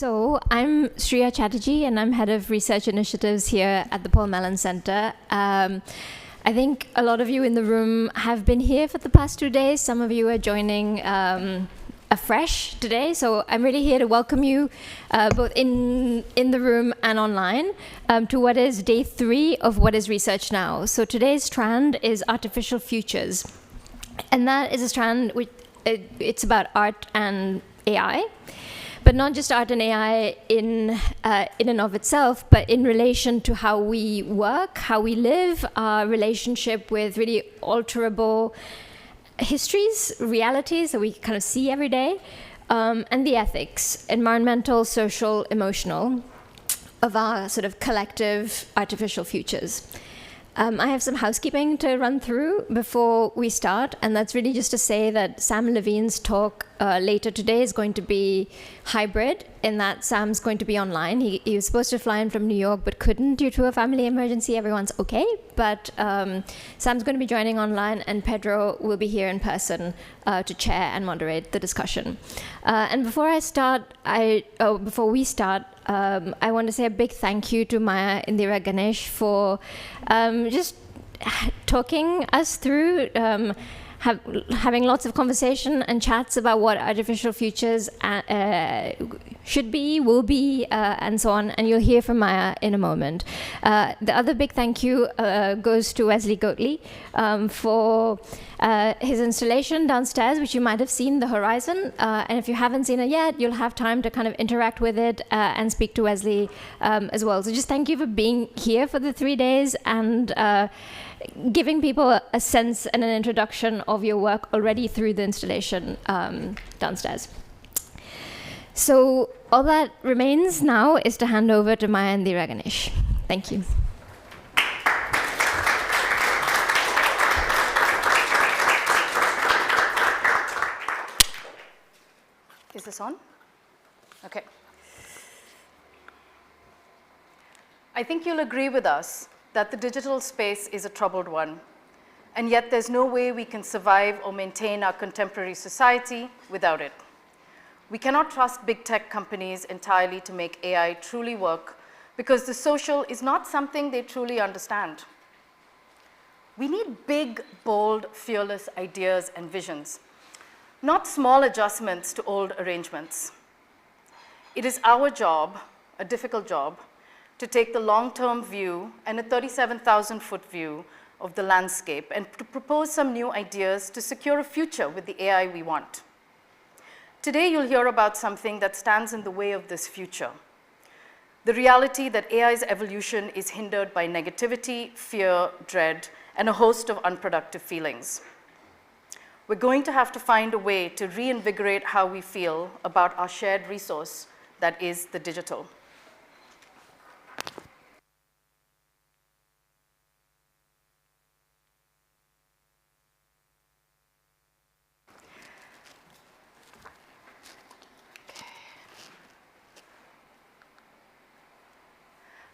So I'm Shriya Chatterjee, and I'm head of research initiatives here at the Paul Mellon Centre. I think a lot of you in the room have been here for the past 2 days. Some of you are joining afresh today. So I'm really here to welcome you both in the room and online to what is day 3 of What is Research Now. So today's strand is artificial futures. And that is a strand which it's about art and AI. But not just art and AI in and of itself, but in relation to how we work, how we live, our relationship with really alterable histories, realities that we kind of see every day, and the ethics, environmental, social, emotional, of our sort of collective artificial futures. I have some housekeeping to run through before we start, and that's really just to say that Sam Levine's talk later today is going to be hybrid, in that Sam's going to be online. He was supposed to fly in from New York, but couldn't due to a family emergency. Everyone's okay, but Sam's going to be joining online, and Pedro will be here in person to chair and moderate the discussion. And before we start, I want to say a big thank you to Maya Indira Ganesh for just talking us through having lots of conversation and chats about what artificial futures should be, will be, and so on. And you'll hear from Maya in a moment. The other big thank you goes to Wesley Goatley for his installation downstairs, which you might have seen, The Horizon. And if you haven't seen it yet, you'll have time to kind of interact with it and speak to Wesley as well. So just thank you for being here for the 3 days and giving people a sense and an introduction of your work already through the installation downstairs. So all that remains now is to hand over to Maya Indira Ganesh. Thank you. Is this on? Okay. I think you'll agree with us that the digital space is a troubled one, and yet there's no way we can survive or maintain our contemporary society without it. We cannot trust big tech companies entirely to make AI truly work, because the social is not something they truly understand. We need big, bold, fearless ideas and visions, not small adjustments to old arrangements. It is our job, a difficult job, to take the long-term view and a 37,000-foot view of the landscape and to propose some new ideas to secure a future with the AI we want. Today, you'll hear about something that stands in the way of this future: the reality that AI's evolution is hindered by negativity, fear, dread, and a host of unproductive feelings. We're going to have to find a way to reinvigorate how we feel about our shared resource that is the digital.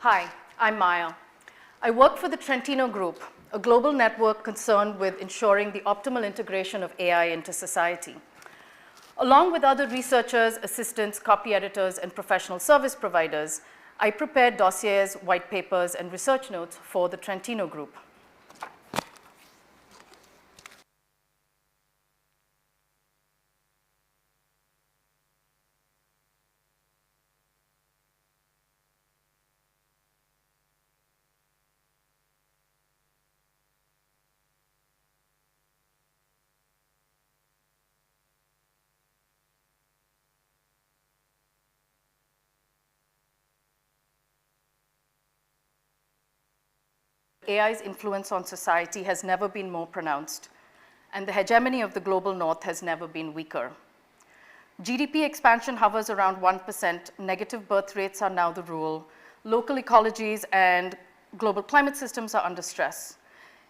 Hi, I'm Maya. I work for the Trentino Group, a global network concerned with ensuring the optimal integration of AI into society. Along with other researchers, assistants, copy editors, and professional service providers, I prepared dossiers, white papers, and research notes for the Trentino Group. AI's influence on society has never been more pronounced, and the hegemony of the global north has never been weaker. GDP expansion hovers around 1%, negative birth rates are now the rule, local ecologies and global climate systems are under stress.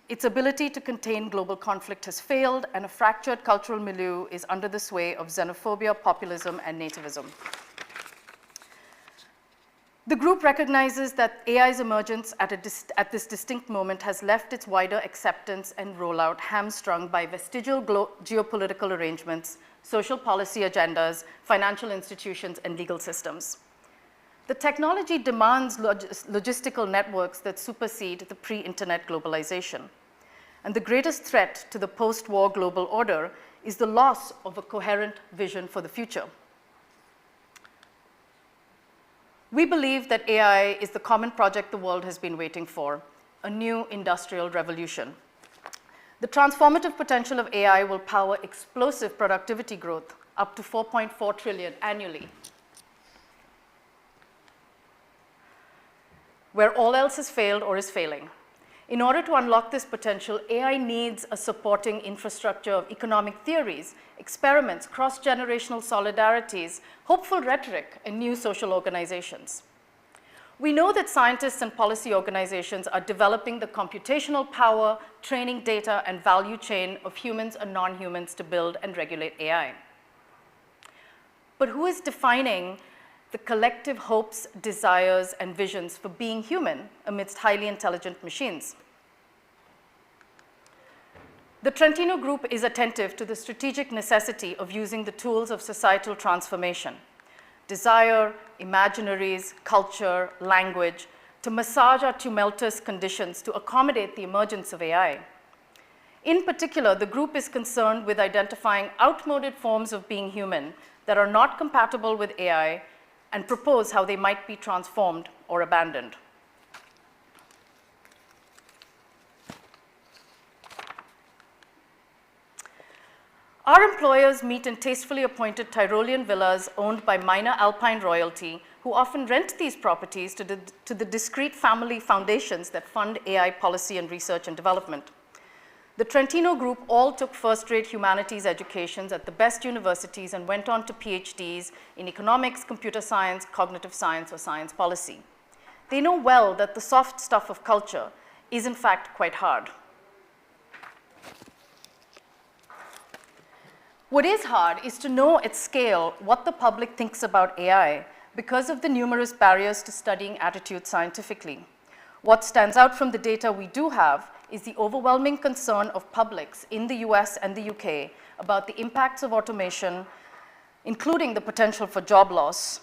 Its ability to contain global conflict has failed, and a fractured cultural milieu is under the sway of xenophobia, populism, and nativism. The group recognizes that AI's emergence at this distinct moment has left its wider acceptance and rollout hamstrung by vestigial geopolitical arrangements, social policy agendas, financial institutions, and legal systems. The technology demands logistical networks that supersede the pre-internet globalization. And the greatest threat to the post-war global order is the loss of a coherent vision for the future. We believe that AI is the common project the world has been waiting for, a new industrial revolution. The transformative potential of AI will power explosive productivity growth up to 4.4 trillion annually. Where all else has failed or is failing. In order to unlock this potential, AI needs a supporting infrastructure of economic theories, experiments, cross-generational solidarities, hopeful rhetoric, and new social organizations. We know that scientists and policy organizations are developing the computational power, training data, and value chain of humans and non-humans to build and regulate AI. But who is defining the collective hopes, desires, and visions for being human amidst highly intelligent machines? The Trentino Group is attentive to the strategic necessity of using the tools of societal transformation, desire, imaginaries, culture, language, to massage our tumultuous conditions to accommodate the emergence of AI. In particular, the group is concerned with identifying outmoded forms of being human that are not compatible with AI and propose how they might be transformed or abandoned. Our employers meet in tastefully appointed Tyrolean villas owned by minor alpine royalty, who often rent these properties to the discrete family foundations that fund AI policy and research and development. The Trentino Group all took first-rate humanities educations at the best universities and went on to PhDs in economics, computer science, cognitive science, or science policy. They know well that the soft stuff of culture is in fact quite hard. What is hard is to know at scale what the public thinks about AI because of the numerous barriers to studying attitudes scientifically. What stands out from the data we do have is the overwhelming concern of publics in the US and the UK about the impacts of automation, including the potential for job loss.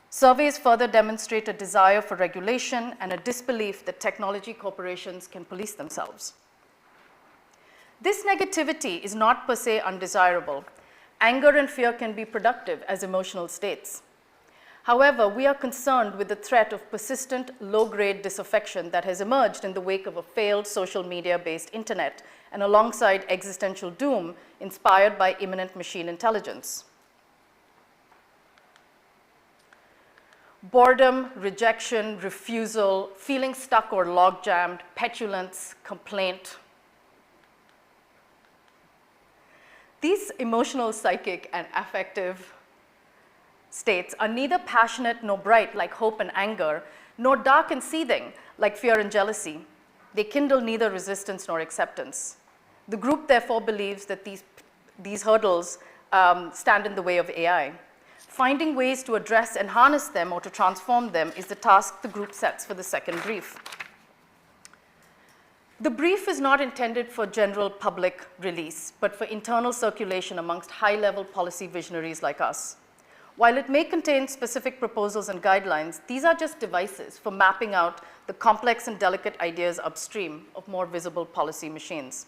Surveys further demonstrate a desire for regulation and a disbelief that technology corporations can police themselves. This negativity is not per se undesirable. Anger and fear can be productive as emotional states. However, we are concerned with the threat of persistent low-grade disaffection that has emerged in the wake of a failed social media-based internet and alongside existential doom inspired by imminent machine intelligence. Boredom, rejection, refusal, feeling stuck or log-jammed, petulance, complaint. These emotional, psychic, and affective states are neither passionate nor bright like hope and anger, nor dark and seething like fear and jealousy. They kindle neither resistance nor acceptance. The group therefore believes that these hurdles stand in the way of AI. Finding ways to address and harness them or to transform them is the task the group sets for the second brief. The brief is not intended for general public release, but for internal circulation amongst high-level policy visionaries like us. While it may contain specific proposals and guidelines, these are just devices for mapping out the complex and delicate ideas upstream of more visible policy machines.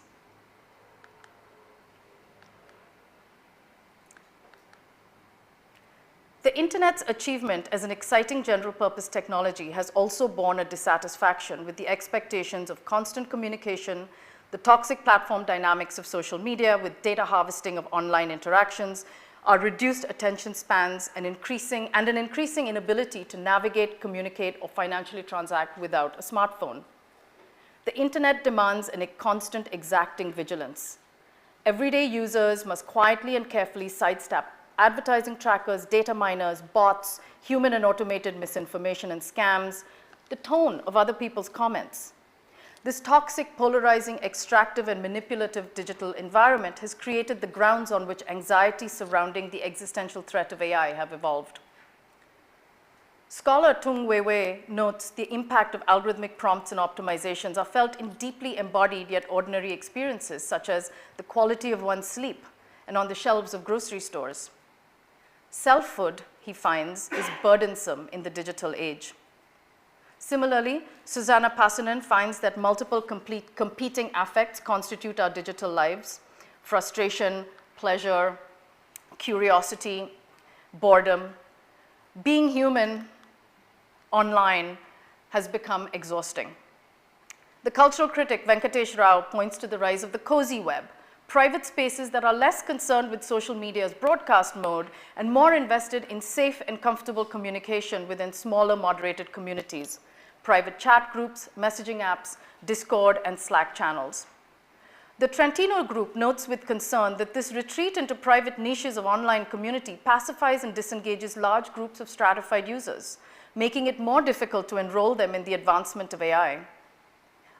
The internet's achievement as an exciting general-purpose technology has also borne a dissatisfaction with the expectations of constant communication, the toxic platform dynamics of social media with data harvesting of online interactions, our reduced attention spans, and an increasing inability to navigate, communicate, or financially transact without a smartphone. The internet demands a constant exacting vigilance. Everyday users must quietly and carefully sidestep advertising trackers, data miners, bots, human and automated misinformation and scams, the tone of other people's comments. This toxic, polarizing, extractive, and manipulative digital environment has created the grounds on which anxiety surrounding the existential threat of AI have evolved. Scholar Tung Weiwei notes the impact of algorithmic prompts and optimizations are felt in deeply embodied yet ordinary experiences, such as the quality of one's sleep and on the shelves of grocery stores. Selfhood he finds, is burdensome in the digital age. Similarly, Susanna Passanen finds that multiple competing affects constitute our digital lives: frustration, pleasure, curiosity, boredom. Being human online has become exhausting. The cultural critic Venkatesh Rao points to the rise of the cozy web, private spaces that are less concerned with social media's broadcast mode and more invested in safe and comfortable communication within smaller moderated communities, private chat groups, messaging apps, Discord, and Slack channels. The Trentino Group notes with concern that this retreat into private niches of online community pacifies and disengages large groups of stratified users, making it more difficult to enroll them in the advancement of AI.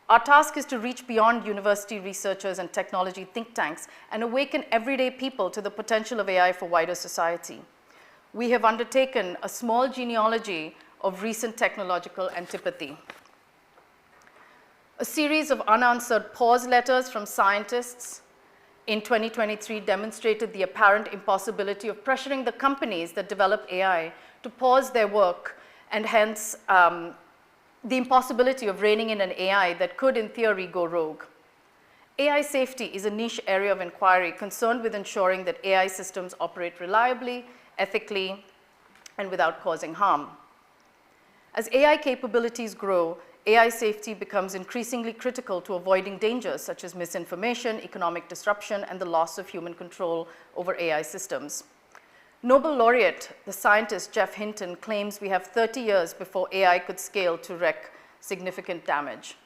Our task is to reach beyond university researchers and technology think tanks and awaken everyday people to the potential of AI for wider society. We have undertaken a small genealogy of recent technological antipathy. A series of unanswered pause letters from scientists in 2023 demonstrated the apparent impossibility of pressuring the companies that develop AI to pause their work, and hence the impossibility of reining in an AI that could, in theory, go rogue. AI safety is a niche area of inquiry concerned with ensuring that AI systems operate reliably, ethically, and without causing harm. As AI capabilities grow, AI safety becomes increasingly critical to avoiding dangers such as misinformation, economic disruption, and the loss of human control over AI systems. Nobel laureate, the scientist Jeff Hinton, claims we have 30 years before AI could scale to wreak significant damage.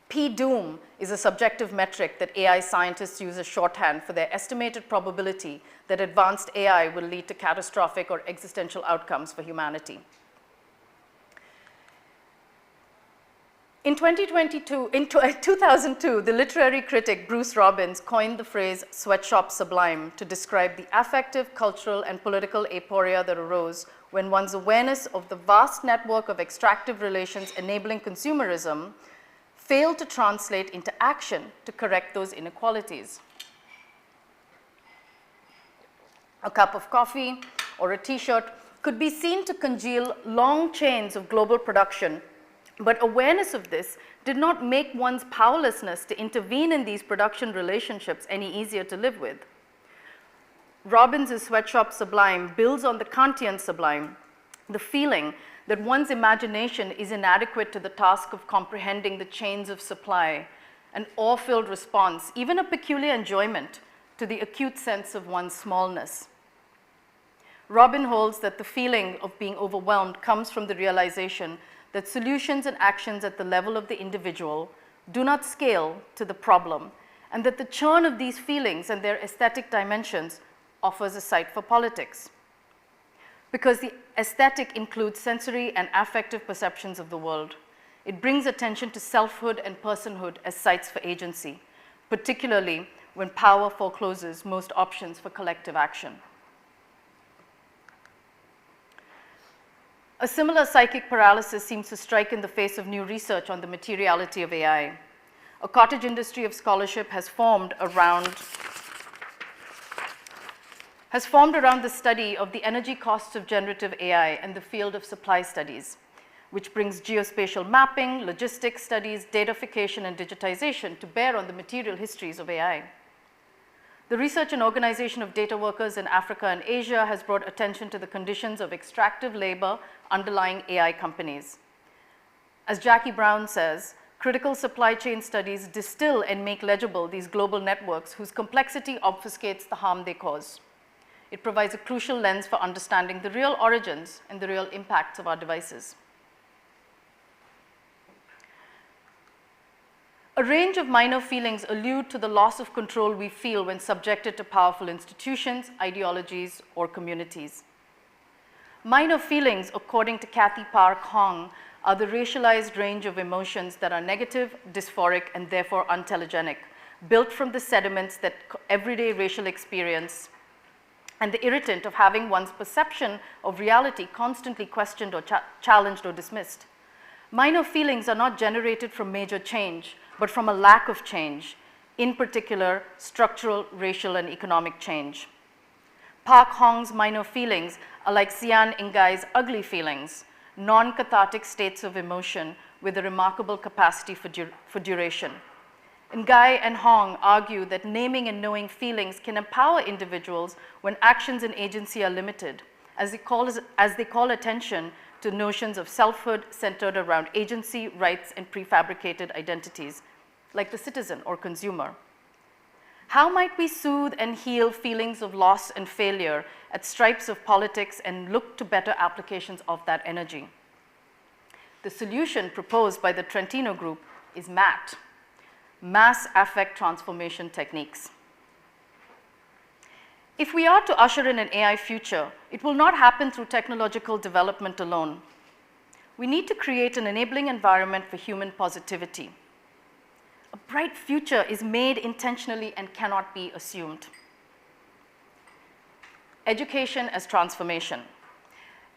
P-doom is a subjective metric that AI scientists use as shorthand for their estimated probability that advanced AI will lead to catastrophic or existential outcomes for humanity. In 2002, the literary critic Bruce Robbins coined the phrase sweatshop sublime to describe the affective, cultural, and political aporia that arose when one's awareness of the vast network of extractive relations enabling consumerism failed to translate into action to correct those inequalities. A cup of coffee or a t-shirt could be seen to congeal long chains of global production, but awareness of this did not make one's powerlessness to intervene in these production relationships any easier to live with. Robbins' sweatshop sublime builds on the Kantian sublime, the feeling that one's imagination is inadequate to the task of comprehending the chains of supply, an awe-filled response, even a peculiar enjoyment to the acute sense of one's smallness. Robin holds that the feeling of being overwhelmed comes from the realization that solutions and actions at the level of the individual do not scale to the problem, and that the churn of these feelings and their aesthetic dimensions offers a site for politics. Because the aesthetic includes sensory and affective perceptions of the world, it brings attention to selfhood and personhood as sites for agency, particularly when power forecloses most options for collective action. A similar psychic paralysis seems to strike in the face of new research on the materiality of AI. A cottage industry of scholarship has formed around the study of the energy costs of generative AI and the field of supply studies, which brings geospatial mapping, logistics studies, datafication, and digitization to bear on the material histories of AI. The research and organization of data workers in Africa and Asia has brought attention to the conditions of extractive labor underlying AI companies. As Jackie Brown says, critical supply chain studies distill and make legible these global networks whose complexity obfuscates the harm they cause. It provides a crucial lens for understanding the real origins and the real impacts of our devices. A range of minor feelings allude to the loss of control we feel when subjected to powerful institutions, ideologies, or communities. Minor feelings, according to Kathy Park Hong, are the racialized range of emotions that are negative, dysphoric, and therefore untelegenic, built from the sediments that everyday racial experience and the irritant of having one's perception of reality constantly questioned or challenged or dismissed. Minor feelings are not generated from major change, but from a lack of change, in particular, structural, racial, and economic change. Park Hong's minor feelings are like Xian Ingai's ugly feelings, non-cathartic states of emotion with a remarkable capacity for duration. Ngai and Hong argue that naming and knowing feelings can empower individuals when actions and agency are limited, as they call attention to notions of selfhood centered around agency, rights, and prefabricated identities, like the citizen or consumer. How might we soothe and heal feelings of loss and failure at stripes of politics and look to better applications of that energy? The solution proposed by the Trentino Group is MAT, Mass Affect Transformation Techniques. If we are to usher in an AI future, it will not happen through technological development alone. We need to create an enabling environment for human positivity. A bright future is made intentionally and cannot be assumed. Education as transformation.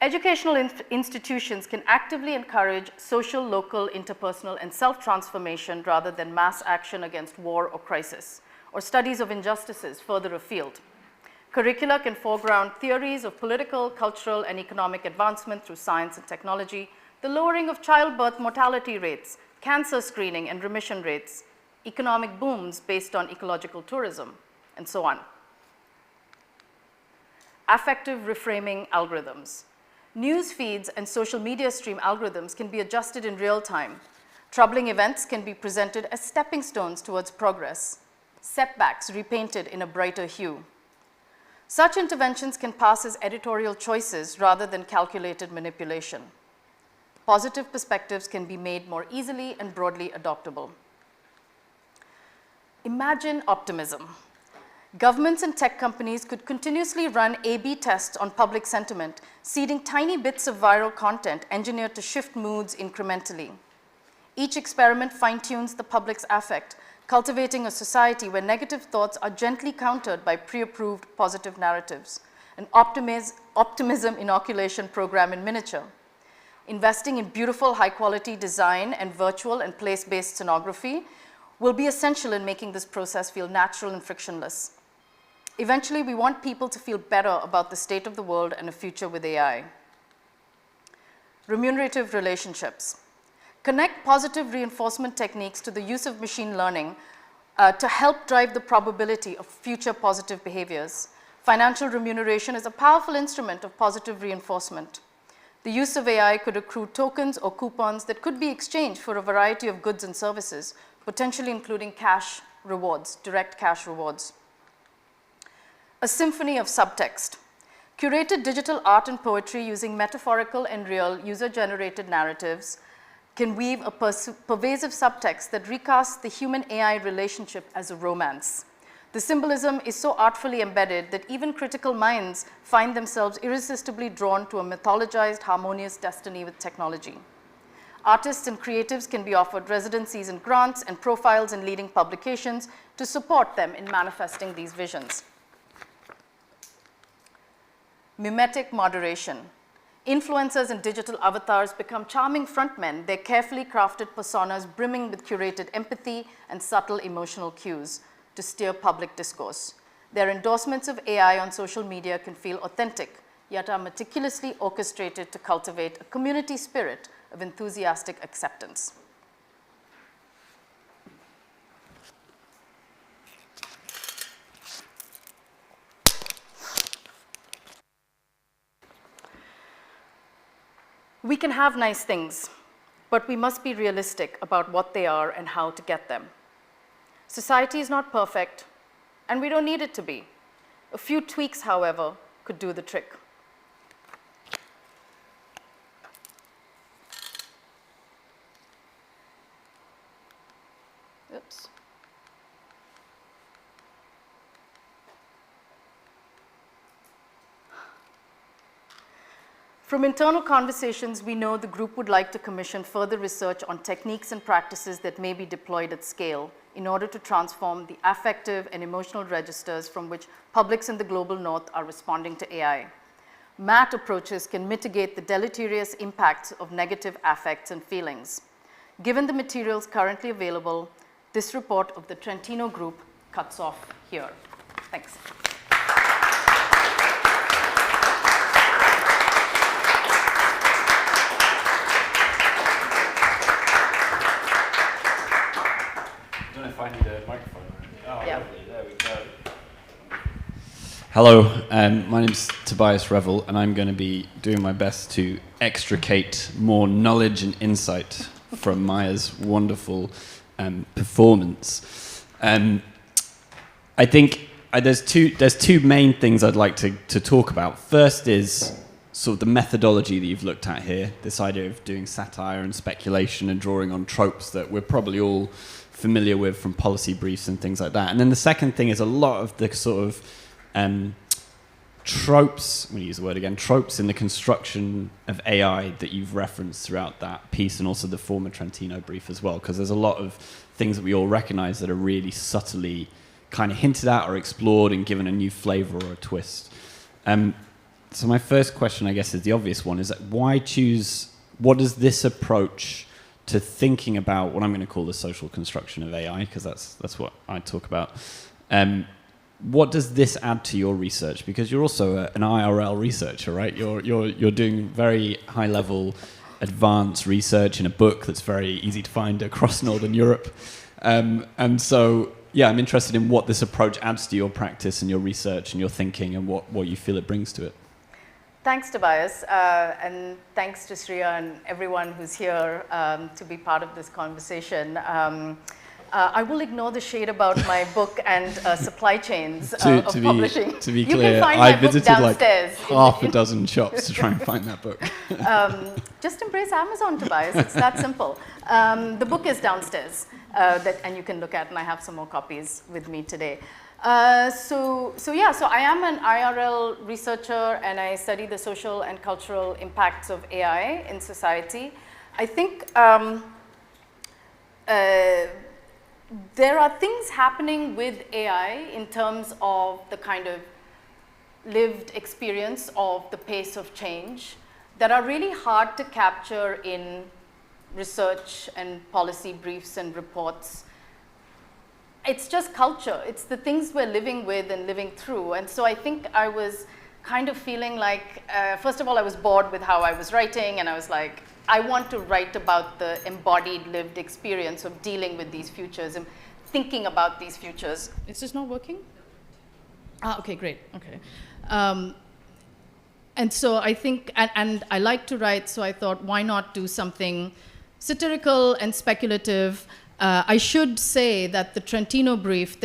Educational institutions can actively encourage social, local, interpersonal, and self-transformation rather than mass action against war or crisis, or studies of injustices further afield. Curricula can foreground theories of political, cultural, and economic advancement through science and technology, the lowering of childbirth mortality rates, cancer screening and remission rates, economic booms based on ecological tourism, and so on. Affective reframing algorithms. News feeds and social media stream algorithms can be adjusted in real time. Troubling events can be presented as stepping stones towards progress, setbacks repainted in a brighter hue. Such interventions can pass as editorial choices rather than calculated manipulation. Positive perspectives can be made more easily and broadly adoptable. Imagine optimism. Governments and tech companies could continuously run A/B tests on public sentiment, seeding tiny bits of viral content engineered to shift moods incrementally. Each experiment fine-tunes the public's affect, cultivating a society where negative thoughts are gently countered by pre-approved positive narratives, an optimism inoculation program in miniature. Investing in beautiful, high-quality design and virtual and place-based scenography will be essential in making this process feel natural and frictionless. Eventually, we want people to feel better about the state of the world and a future with AI. Remunerative relationships. Connect positive reinforcement techniques to the use of machine learning to help drive the probability of future positive behaviors. Financial remuneration is a powerful instrument of positive reinforcement. The use of AI could accrue tokens or coupons that could be exchanged for a variety of goods and services, potentially including cash rewards, direct cash rewards. A symphony of subtext. Curated digital art and poetry using metaphorical and real user-generated narratives can weave a pervasive subtext that recasts the human-AI relationship as a romance. The symbolism is so artfully embedded that even critical minds find themselves irresistibly drawn to a mythologized, harmonious destiny with technology. Artists and creatives can be offered residencies and grants and profiles in leading publications to support them in manifesting these visions. Mimetic moderation. Influencers and digital avatars become charming frontmen, their carefully crafted personas brimming with curated empathy and subtle emotional cues to steer public discourse. Their endorsements of AI on social media can feel authentic, yet are meticulously orchestrated to cultivate a community spirit of enthusiastic acceptance. We can have nice things, but we must be realistic about what they are and how to get them. Society is not perfect, and we don't need it to be. A few tweaks, however, could do the trick. Oops. From internal conversations, we know the group would like to commission further research on techniques and practices that may be deployed at scale in order to transform the affective and emotional registers from which publics in the global north are responding to AI. MAT approaches can mitigate the deleterious impacts of negative affects and feelings. Given the materials currently available, this report of the Trentino Group cuts off here. Thanks. Hello, my name's Tobias Revel, and I'm going to be doing my best to extricate more knowledge and insight from Maya's wonderful performance. I think there's two main things I'd like to talk about. First is sort of the methodology that you've looked at here, this idea of doing satire and speculation and drawing on tropes that we're probably all familiar with from policy briefs and things like that. And then the second thing is a lot of the sort of tropes, I'm going to use the word again, tropes in the construction of AI that you've referenced throughout that piece, and also the former Trentino brief as well, because there's a lot of things that we all recognize that are really subtly kind of hinted at or explored and given a new flavor or a twist. So my first question, I guess, is the obvious one, is that what does this approach to thinking about what I'm going to call the social construction of AI, because that's what I talk about, what does this add to your research? Because you're also an IRL researcher, right? You're doing very high level, advanced research in a book that's very easy to find across Northern Europe, and so yeah, I'm interested in what this approach adds to your practice and your research and your thinking, and what you feel it brings to it. Thanks, Tobias, and thanks to Shreya and everyone who's here to be part of this conversation. I will ignore the shade about my book and supply chains of publishing. To be you clear, can find I my book visited downstairs like half a dozen shops to try and find that book. Just embrace Amazon, Tobias. It's that simple. The book is downstairs, and you can look at, and I have some more copies with me today. So I am an IRL researcher, and I study the social and cultural impacts of AI in society. I think there are things happening with AI in terms of the kind of lived experience of the pace of change that are really hard to capture in research and policy briefs and reports. It's just culture. It's the things we're living with and living through. And so I think I was kind of feeling like, first of all, I was bored with how I was writing, and I was like, I want to write about the embodied lived experience of dealing with these futures and thinking about these futures. Is this not working? Okay, great, okay. And so I think, and I like to write, so I thought, why not do something satirical and speculative? I should say that the Trentino brief,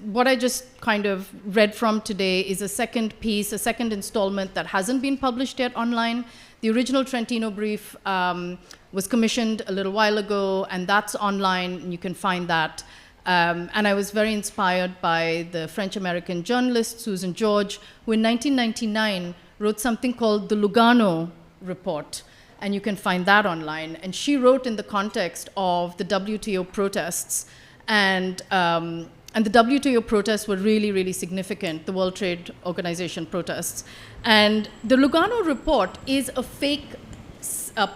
what I just kind of read from today is a second piece, a second installment that hasn't been published yet online. The original Trentino brief was commissioned a little while ago, and that's online, and you can find that. And I was very inspired by the French-American journalist Susan George, who in 1999 wrote something called the Lugano Report, and you can find that online. And she wrote in the context of the WTO protests, and the WTO protests were really, really significant, the World Trade Organization protests. And the Lugano Report is a fake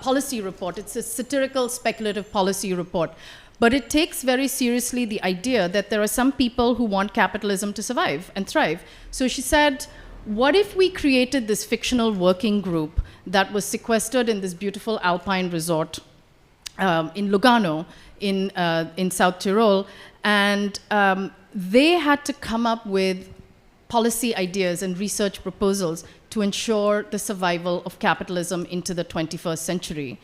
policy report. It's a satirical, speculative policy report. But it takes very seriously the idea that there are some people who want capitalism to survive and thrive. So she said, what if we created this fictional working group that was sequestered in this beautiful alpine resort in Lugano in South Tyrol, and they had to come up with policy ideas and research proposals to ensure the survival of capitalism into the 21st century.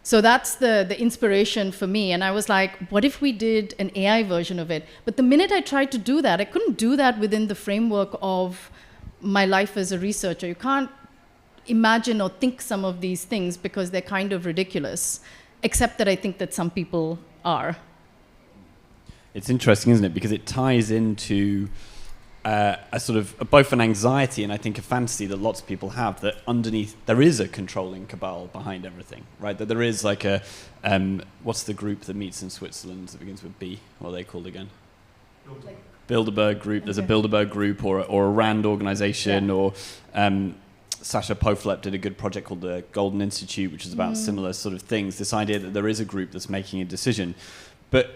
So that's the inspiration for me. And I was like, what if we did an AI version of it? But the minute I tried to do that, I couldn't do that within the framework of my life as a researcher. You can't imagine or think some of these things because they're kind of ridiculous, except that I think that some people are. It's interesting, isn't it? Because it ties into a sort of both an anxiety and I think a fantasy that lots of people have, that underneath there is a controlling cabal behind everything, right? That there is like a, what's the group that meets in Switzerland that begins with B? What are they called again? Bilderberg Group. There's a Bilderberg Group or a RAND organization, or Sasha Poflep did a good project called the Golden Institute, which is about similar sort of things. This idea that there is a group that's making a decision. But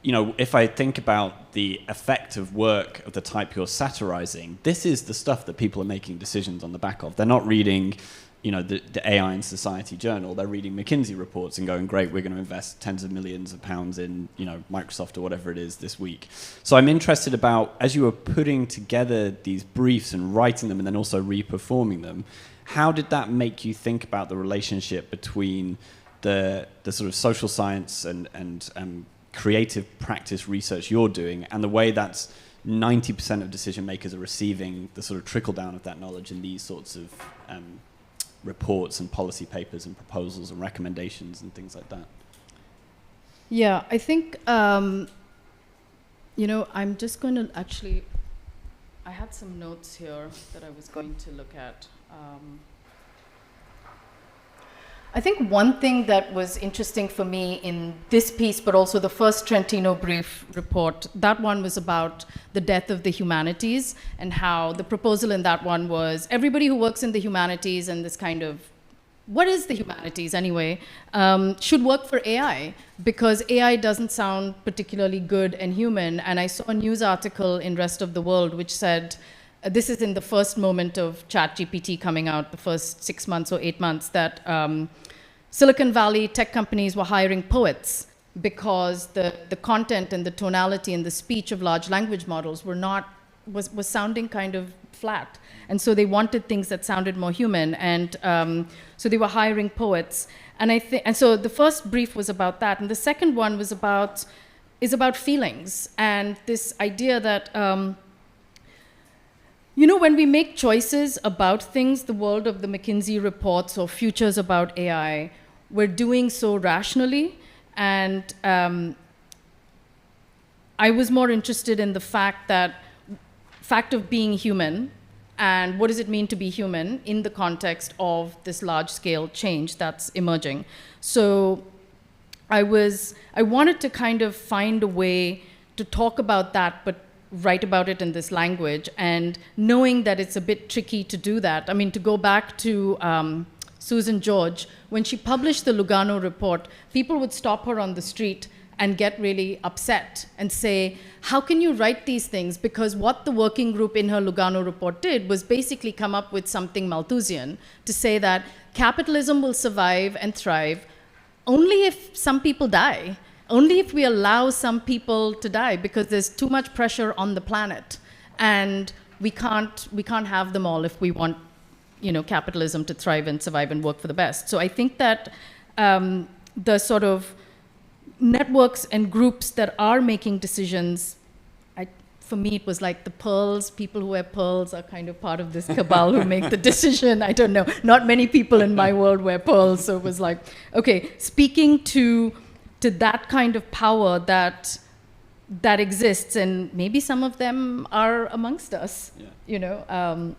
you know, if I think about the effect of work of the type you're satirizing, this is the stuff that people are making decisions on the back of. They're not reading the AI in Society journal, they're reading McKinsey reports and going, great, we're going to invest tens of millions of pounds in, Microsoft or whatever it is this week. So I'm interested about, as you were putting together these briefs and writing them and then also re-performing them, how did that make you think about the relationship between the sort of social science and creative practice research you're doing and the way that's 90% of decision makers are receiving the sort of trickle down of that knowledge in these sorts of reports and policy papers and proposals and recommendations and things like that? Yeah, I think, I'm just going to actually, I had some notes here that I was going to look at. I think one thing that was interesting for me in this piece, but also the first Trentino brief report, that one was about the death of the humanities and how the proposal in that one was everybody who works in the humanities and this kind of, what is the humanities anyway, should work for AI because AI doesn't sound particularly good and human. And I saw a news article in Rest of the World which said, this is in the first moment of ChatGPT coming out, the first 6 months or 8 months, that Silicon Valley tech companies were hiring poets because the content and the tonality and the speech of large language models was sounding kind of flat. And so they wanted things that sounded more human. And so they were hiring poets. And so the first brief was about that. And the second one is about feelings and this idea that when we make choices about things, the world of the McKinsey reports or futures about AI, we're doing so rationally. And I was more interested in the fact of being human and what does it mean to be human in the context of this large-scale change that's emerging. So I wanted to kind of find a way to talk about that, but write about it in this language, and knowing that it's a bit tricky to do that. I mean, to go back to Susan George, when she published the Lugano report, people would stop her on the street and get really upset and say, how can you write these things? Because what the working group in her Lugano report did was basically come up with something Malthusian to say that capitalism will survive and thrive only if some people die. Only if we allow some people to die, because there's too much pressure on the planet, and we can't have them all if we want, capitalism to thrive and survive and work for the best. So I think that the sort of networks and groups that are making decisions, for me it was like the pearls. People who wear pearls are kind of part of this cabal who make the decision. I don't know. Not many people in my world wear pearls, so it was like, okay, speaking to that kind of power that exists, and maybe some of them are amongst us. I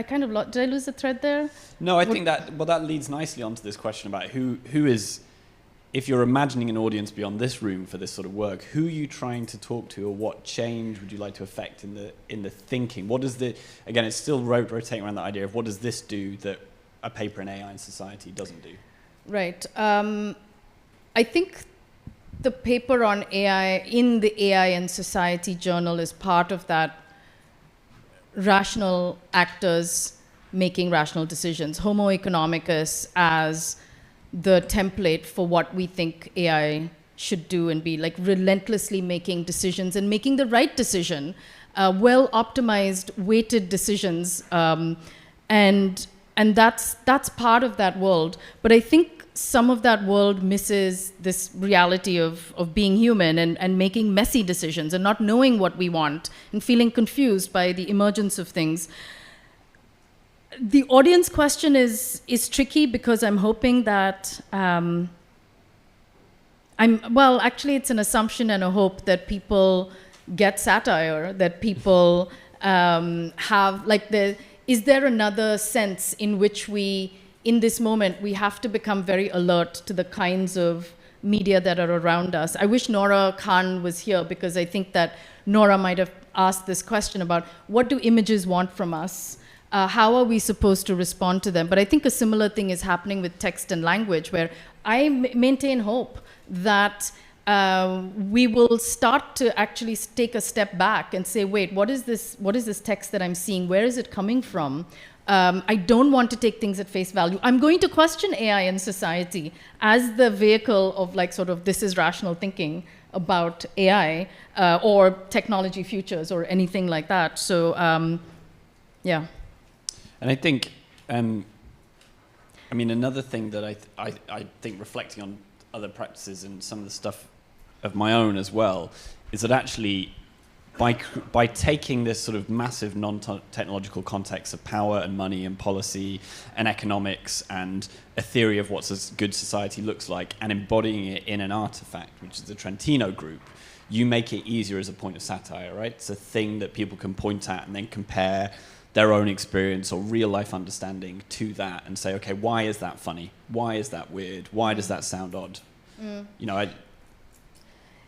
kind of did I lose the thread there? No, I think that leads nicely onto this question about who is, if you're imagining an audience beyond this room for this sort of work, who are you trying to talk to, or what change would you like to affect in the thinking? What does again, it's still rotating around the idea of what does this do that a paper in AI in Society doesn't do? Right. I think the paper on AI in the AI and Society journal is part of that rational actors making rational decisions. Homo economicus as the template for what we think AI should do and be, like relentlessly making decisions and making the right decision, well optimized, weighted decisions, and that's part of that world. But I think some of that world misses this reality of being human and making messy decisions and not knowing what we want and feeling confused by the emergence of things. The audience question is tricky because I'm hoping that actually it's an assumption and a hope that people get satire, that people have, is there another sense in which in this moment, we have to become very alert to the kinds of media that are around us. I wish Nora Khan was here, because I think that Nora might have asked this question about what do images want from us? How are we supposed to respond to them? But I think a similar thing is happening with text and language, where I maintain hope that we will start to actually take a step back and say, wait, what is this text that I'm seeing? Where is it coming from? I don't want to take things at face value. I'm going to question AI in society as the vehicle of like sort of this is rational thinking about AI or technology futures or anything like that. So, yeah. And I think, I mean, another thing that I think reflecting on other practices and some of the stuff of my own as well is that actually by taking this sort of massive non-technological context of power and money and policy and economics and a theory of what a good society looks like and embodying it in an artifact, which is the Trentino group, you make it easier as a point of satire, right? It's a thing that people can point at and then compare their own experience or real life understanding to that and say, okay, why is that funny? Why is that weird? Why does that sound odd? You know,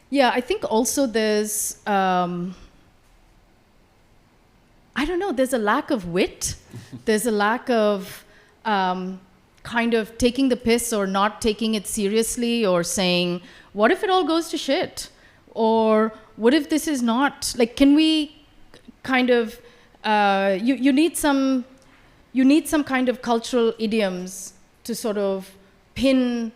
yeah, I think also there's, I don't know, there's a lack of wit. There's a lack of kind of taking the piss or not taking it seriously or saying, what if it all goes to shit? Or what if this is not, like, can we kind of, you need some kind of cultural idioms to sort of pin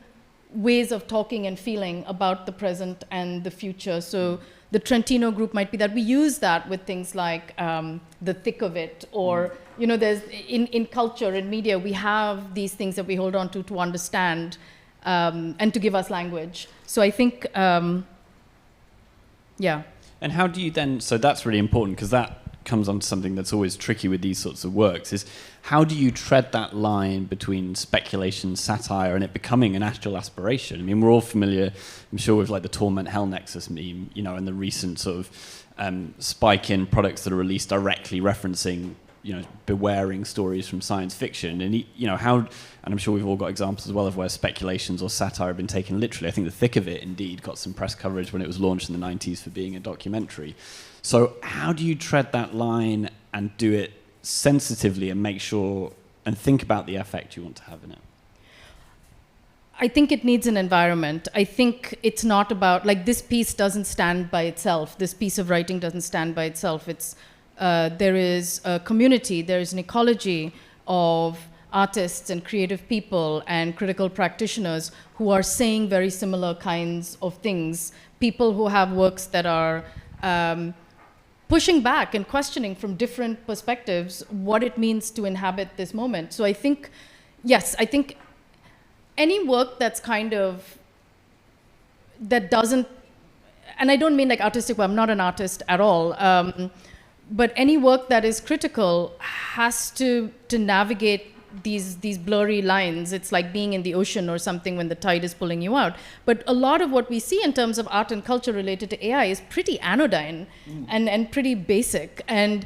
ways of talking and feeling about the present and the future. So the Trentino group might be that we use that with things like the thick of it, or you know, there's in culture, in media, we have these things that we hold on to understand and to give us language. So I think, yeah. And how do you then? So that's really important because that comes on to something that's always tricky with these sorts of works, is how do you tread that line between speculation, satire, and it becoming an actual aspiration? I mean, we're all familiar, I'm sure, with like the Torment Hell Nexus meme, you know, and the recent sort of spike in products that are released directly referencing, you know, bewaring stories from science fiction. And, you know, how, and I'm sure we've all got examples as well of where speculations or satire have been taken literally. I think The Thick of It, indeed, got some press coverage when it was launched in the 90s for being a documentary. So how do you tread that line and do it sensitively and make sure and think about the effect you want to have in it? I think it needs an environment. I think it's not about, like, this piece doesn't stand by itself. This piece of writing doesn't stand by itself. It's there is a community, there is an ecology of artists and creative people and critical practitioners who are saying very similar kinds of things. People who have works that are pushing back and questioning from different perspectives what it means to inhabit this moment. So I think, yes, I think any work that's kind of, that doesn't, and I don't mean like artistic, but I'm not an artist at all, but any work that is critical has to navigate these blurry lines. It's like being in the ocean or something when the tide is pulling you out. But a lot of what we see in terms of art and culture related to AI is pretty anodyne and pretty basic and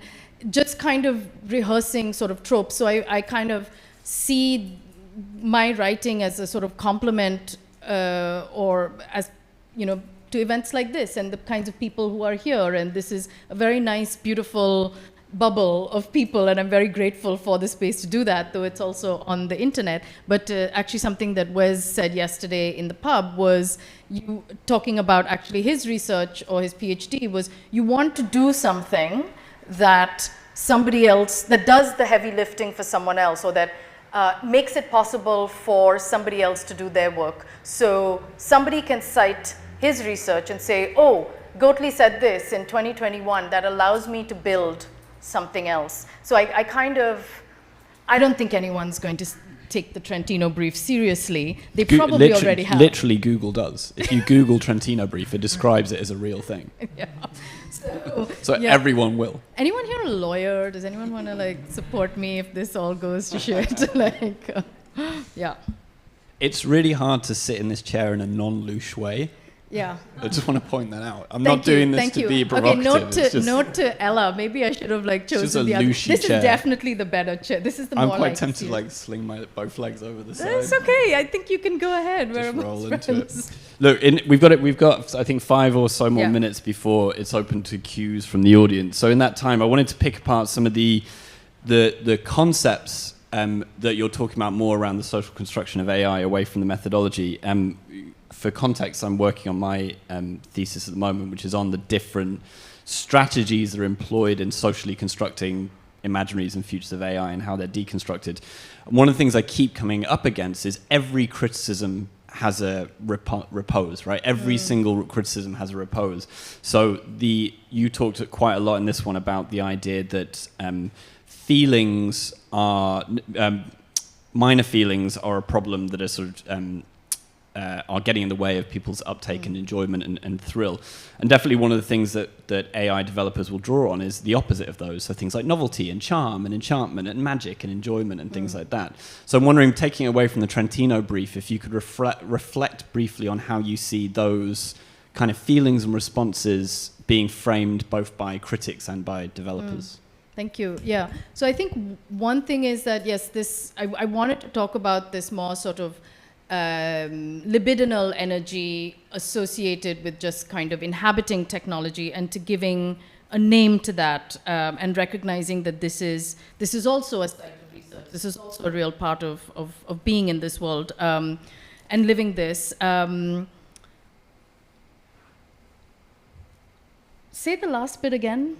just kind of rehearsing sort of tropes. So I kind of see my writing as a sort of complement or as, you know, to events like this and the kinds of people who are here. And this is a very nice, beautiful bubble of people, and I'm very grateful for the space to do that, though it's also on the internet. But actually something that Wes said yesterday in the pub was, you talking about actually his research or his PhD, was you want to do something that somebody else, that does the heavy lifting for someone else, or that makes it possible for somebody else to do their work. So somebody can cite his research and say, oh, Goatley said this in 2021 that allows me to build something else. So I kind of, I don't think anyone's going to take the Trentino brief seriously. They probably already have. Literally Google does. If you Google Trentino brief, it describes it as a real thing. Yeah. So yeah. Everyone will. Anyone here a lawyer? Does anyone want to like support me if this all goes to shit? Like, yeah. It's really hard to sit in this chair in a non-louche way. Yeah. I just want to point that out. I'm not doing this to be provocative. Okay, note to Ella. Maybe I should have like chosen the other. This chair. Is definitely the better chair. This is the more like. I'm quite tempted to like sling my both legs over the side. It's okay. I think you can go ahead. Just roll into it. Look, we've got I think 5 or so more minutes before it's open to cues from the audience. So in that time, I wanted to pick apart some of the concepts that you're talking about more around the social construction of AI away from the methodology. For context, I'm working on my thesis at the moment, which is on the different strategies that are employed in socially constructing imaginaries and futures of AI and how they're deconstructed. One of the things I keep coming up against is every criticism has a repose, right? Every single criticism has a repose. So you talked quite a lot in this one about the idea that feelings are minor feelings are a problem that are sort of are getting in the way of people's uptake and enjoyment and thrill. And definitely one of the things that AI developers will draw on is the opposite of those. So things like novelty and charm and enchantment and magic and enjoyment and things like that. So I'm wondering, taking away from the Trentino brief, if you could reflect briefly on how you see those kind of feelings and responses being framed both by critics and by developers. Thank you. Yeah. So I think one thing is that, yes, I wanted to talk about this more sort of libidinal energy associated with just kind of inhabiting technology, and to giving a name to that, and recognizing that this is also a site of research. This is also a real part of being in this world, and living this. Say the last bit again.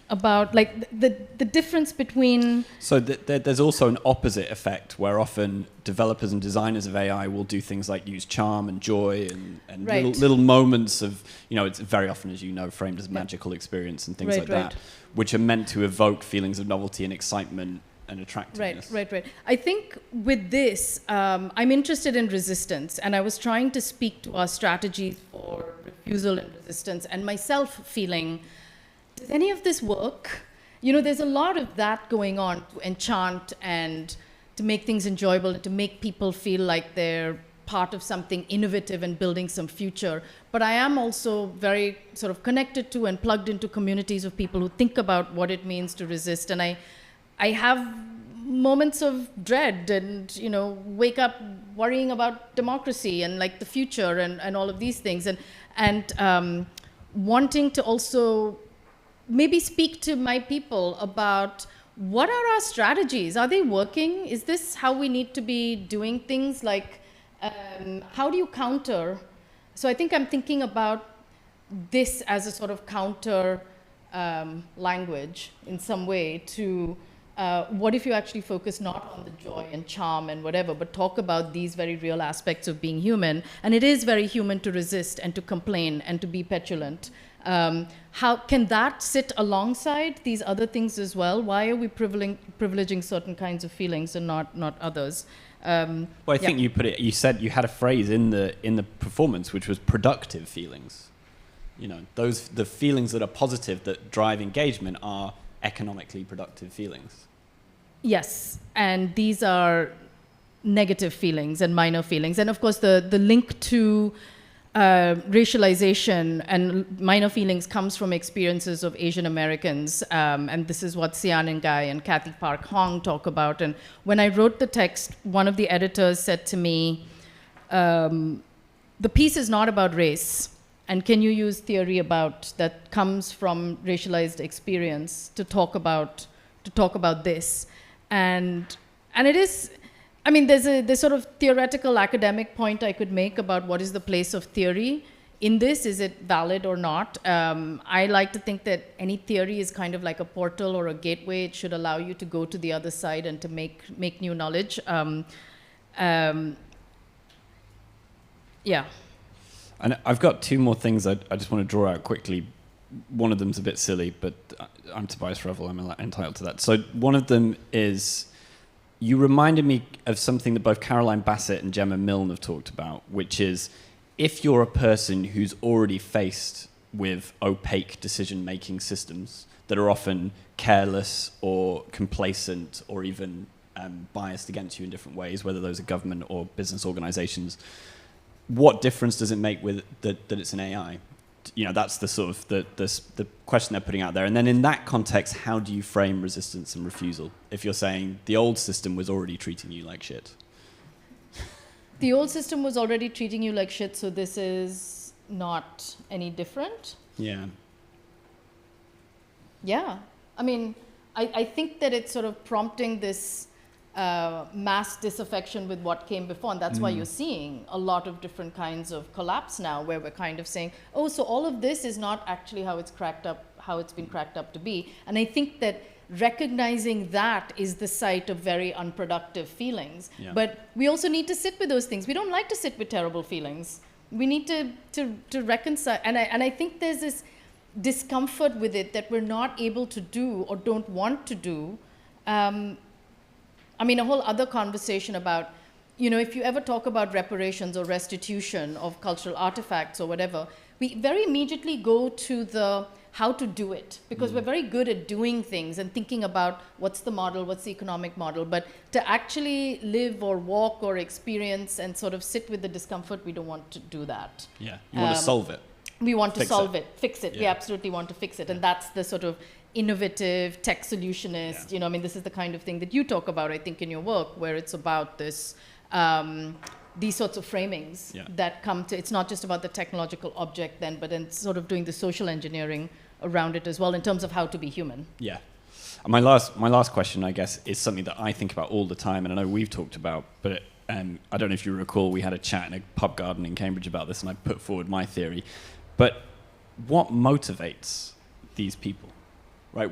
About like the difference between... So there's also an opposite effect where often developers and designers of AI will do things like use charm and joy and right. little moments of, it's very often, as you know, framed as magical experience and things like that, which are meant to evoke feelings of novelty and excitement and attractiveness. Right. I think with this, I'm interested in resistance, and I was trying to speak to our strategies for refusal and resistance, and myself feeling... Does any of this work? There's a lot of that going on to enchant and to make things enjoyable and to make people feel like they're part of something innovative and building some future. But I am also very sort of connected to and plugged into communities of people who think about what it means to resist. And I have moments of dread and, wake up worrying about democracy and like the future and all of these things. And wanting to also maybe speak to my people about what are our strategies? Are they working? Is this how we need to be doing things? Like, how do you counter? So I think I'm thinking about this as a sort of counter language in some way to what if you actually focus not on the joy and charm and whatever, but talk about these very real aspects of being human. And it is very human to resist and to complain and to be petulant. How can that sit alongside these other things as well? Why are we privileging certain kinds of feelings and not others? Well, I think you put it. You said you had a phrase in the performance, which was productive feelings. The feelings that are positive that drive engagement are economically productive feelings. Yes, and these are negative feelings and minor feelings, and of course the link to racialization and minor feelings comes from experiences of Asian Americans, and this is what Sian Ngai and Kathy Park Hong talk about. And when I wrote the text, one of the editors said to me, the piece is not about race, and can you use theory about that comes from racialized experience to talk about this? And it is, I mean, there's sort of theoretical academic point I could make about what is the place of theory in this. Is it valid or not? I like to think that any theory is kind of like a portal or a gateway. It should allow you to go to the other side and to make new knowledge. Yeah. And I've got two more things I just want to draw out quickly. One of them's a bit silly, but I'm Tobias Revel, I'm entitled to that. So one of them is, you reminded me of something that both Caroline Bassett and Gemma Milne have talked about, which is, if you're a person who's already faced with opaque decision-making systems that are often careless or complacent or even biased against you in different ways, whether those are government or business organizations, what difference does it make with that it's an AI? You know, that's the sort of the question they're putting out there. And then in that context, how do you frame resistance and refusal if you're saying the old system was already treating you like shit? The old system was already treating you like shit, so this is not any different? Yeah. Yeah. I mean, I think that it's sort of prompting this mass disaffection with what came before, and that's why you're seeing a lot of different kinds of collapse now, where we're kind of saying, oh, so all of this is not actually how it's been cracked up to be. And I think that recognizing that is the site of very unproductive feelings. Yeah. But we also need to sit with those things. We don't like to sit with terrible feelings. We need to reconcile. And I think there's this discomfort with it that we're not able to do or don't want to do. I mean, a whole other conversation about, if you ever talk about reparations or restitution of cultural artifacts or whatever, we very immediately go to the how to do it, because we're very good at doing things and thinking about what's the model, what's the economic model, but to actually live or walk or experience and sort of sit with the discomfort, we don't want to do that. Yeah, you want to solve it. We want to Fix solve it. Fix it. Yeah. We absolutely want to fix it. And that's the sort of innovative tech solutionist, I mean, this is the kind of thing that you talk about, I think, in your work, where it's about this, these sorts of framings that come to, it's not just about the technological object then, but then sort of doing the social engineering around it as well in terms of how to be human. Yeah. And my last question, I guess, is something that I think about all the time, and I know we've talked about, but I don't know if you recall, we had a chat in a pub garden in Cambridge about this, and I put forward my theory. But what motivates these people? Right,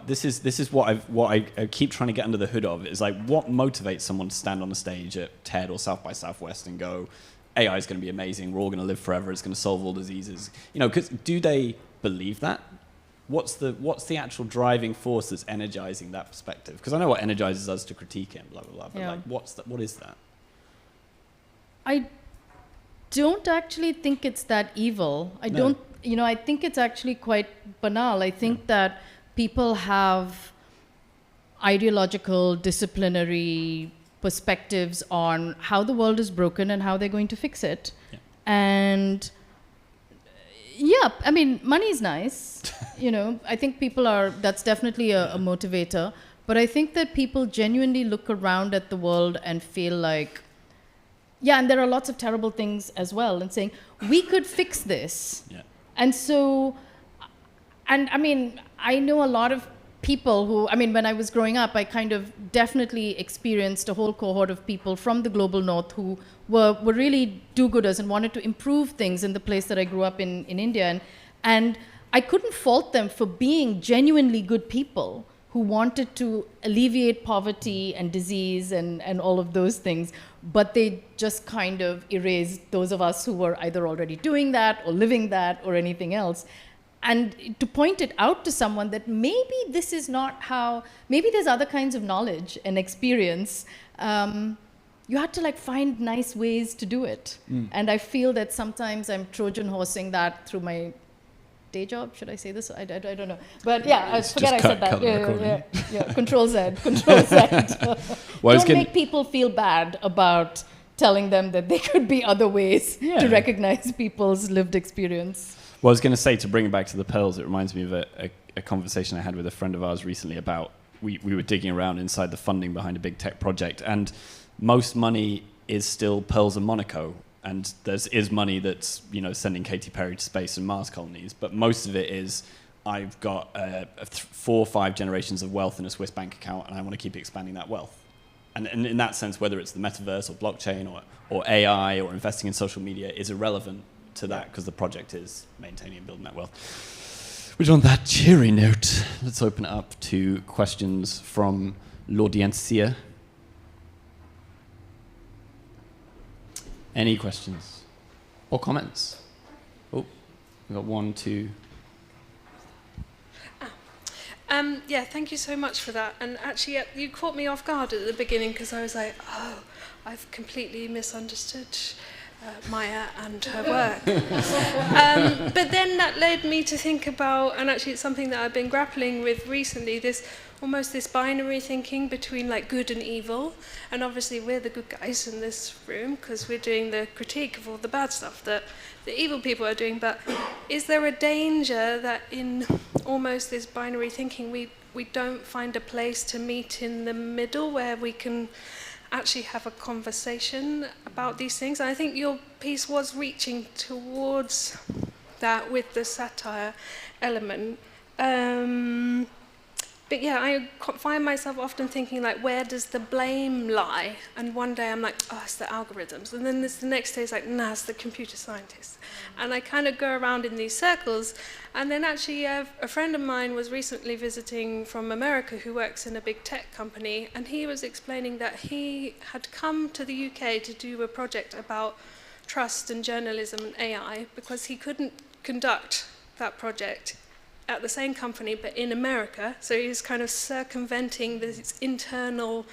this is what I keep trying to get under the hood of, is like, what motivates someone to stand on a stage at TED or South by Southwest and go, AI is going to be amazing, we're all going to live forever, it's going to solve all diseases. Because do they believe that? What's the actual driving force that's energizing that perspective? Because I know what energizes us to critique it, blah blah blah. But like, what is that? I don't actually think it's that evil. I don't. I think it's actually quite banal. I think that people have ideological, disciplinary perspectives on how the world is broken and how they're going to fix it. Yeah. And I mean, money is nice. I think that's definitely a motivator. But I think that people genuinely look around at the world and feel like, and there are lots of terrible things as well, and saying, we could fix this. Yeah. And so, I mean, I know a lot of people who, I mean, when I was growing up, I kind of definitely experienced a whole cohort of people from the global north who were really do-gooders and wanted to improve things in the place that I grew up in India. And I couldn't fault them for being genuinely good people who wanted to alleviate poverty and disease and all of those things. But they just kind of erased those of us who were either already doing that or living that or anything else. And to point it out to someone that maybe this is not how, maybe there's other kinds of knowledge and experience, you had to find nice ways to do it. And I feel that sometimes I'm Trojan horsing that through my day job. Should I say this? I don't know. But I forget I said that. Yeah. Control Z. Don't make people feel bad about telling them that there could be other ways to recognize people's lived experience. Well, I was going to say, to bring it back to the pearls, it reminds me of a conversation I had with a friend of ours recently about, we were digging around inside the funding behind a big tech project, and most money is still pearls and Monaco. And there is money that's, sending Katy Perry to space and Mars colonies, but most of it is, I've got 4 or 5 generations of wealth in a Swiss bank account, and I want to keep expanding that wealth. And in that sense, whether it's the metaverse or blockchain or AI or investing in social media is irrelevant to that, because the project is maintaining and building that wealth. Which, on that cheery note, let's open it up to questions from l'audiencia. Any questions or comments? Oh, we've got 1, 2. Thank you so much for that. And actually, you caught me off guard at the beginning, because I was like, I've completely misunderstood Maya and her work. But then that led me to think about, and actually it's something that I've been grappling with recently, this binary thinking between good and evil. And obviously we're the good guys in this room because we're doing the critique of all the bad stuff that the evil people are doing. But is there a danger that in almost this binary thinking we don't find a place to meet in the middle where we can actually have a conversation about these things? And I think your piece was reaching towards that with the satire element. but yeah, I find myself often thinking, like, where does the blame lie? And one day I'm like, oh, it's the algorithms. And then the next day it's like, nah, it's the computer scientists. And I kind of go around in these circles. And then actually a friend of mine was recently visiting from America who works in a big tech company. And he was explaining that he had come to the UK to do a project about trust and journalism and AI because he couldn't conduct that project at the same company, but in America. So he was kind of circumventing these internal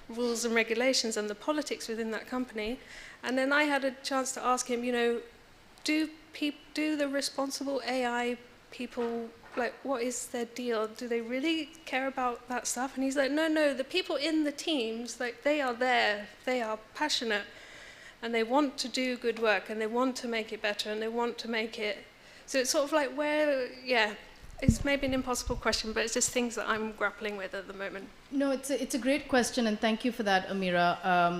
rules and regulations and the politics within that company. And then I had a chance to ask him, you know, do the responsible AI people, like, what is their deal? Do they really care about that stuff? And he's like, no, the people in the teams, like, they are there, they are passionate, and they want to do good work, and they want to make it better, and they want to make it. So it's sort of like where, yeah, it's maybe an impossible question, but it's just things that I'm grappling with at the moment. No, it's a great question, and thank you for that, Amira.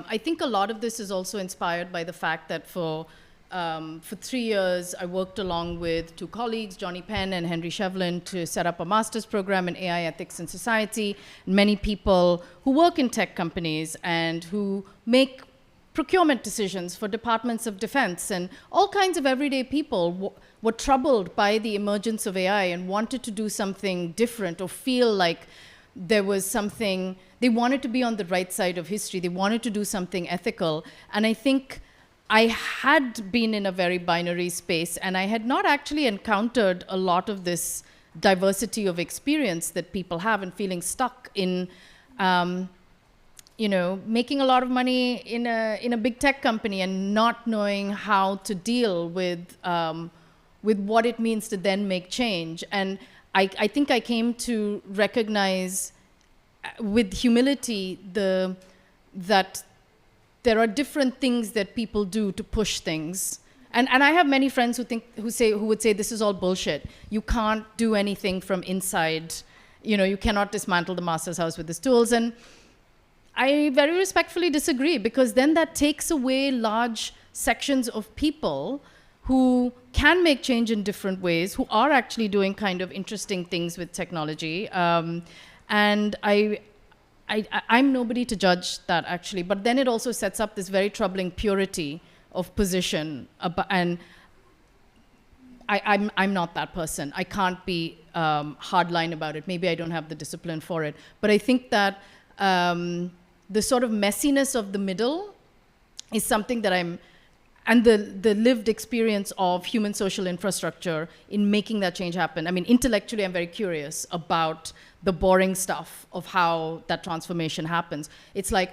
I think a lot of this is also inspired by the fact that for 3 years, I worked along with two colleagues, Johnny Penn and Henry Shevlin, to set up a master's program in AI ethics and society. Many people who work in tech companies and who make procurement decisions for departments of defense and all kinds of everyday people were troubled by the emergence of AI and wanted to do something different or feel like there was something, they wanted to be on the right side of history, they wanted to do something ethical. And I think I had been in a very binary space and I had not actually encountered a lot of this diversity of experience that people have and feeling stuck in you know, making a lot of money in a big tech company and not knowing how to deal with what it means to then make change. And I think I came to recognize with humility that there are different things that people do to push things. And I have many friends who would say this is all bullshit. You can't do anything from inside. You know, you cannot dismantle the master's house with these tools. And I very respectfully disagree, because then that takes away large sections of people who can make change in different ways, who are actually doing kind of interesting things with technology. And I'm nobody to judge that, actually. But then it also sets up this very troubling purity of position. And I'm not that person. I can't be hardline about it. Maybe I don't have the discipline for it. But I think that the sort of messiness of the middle is something that and the lived experience of human social infrastructure in making that change happen. I mean, intellectually, I'm very curious about the boring stuff of how that transformation happens. It's like,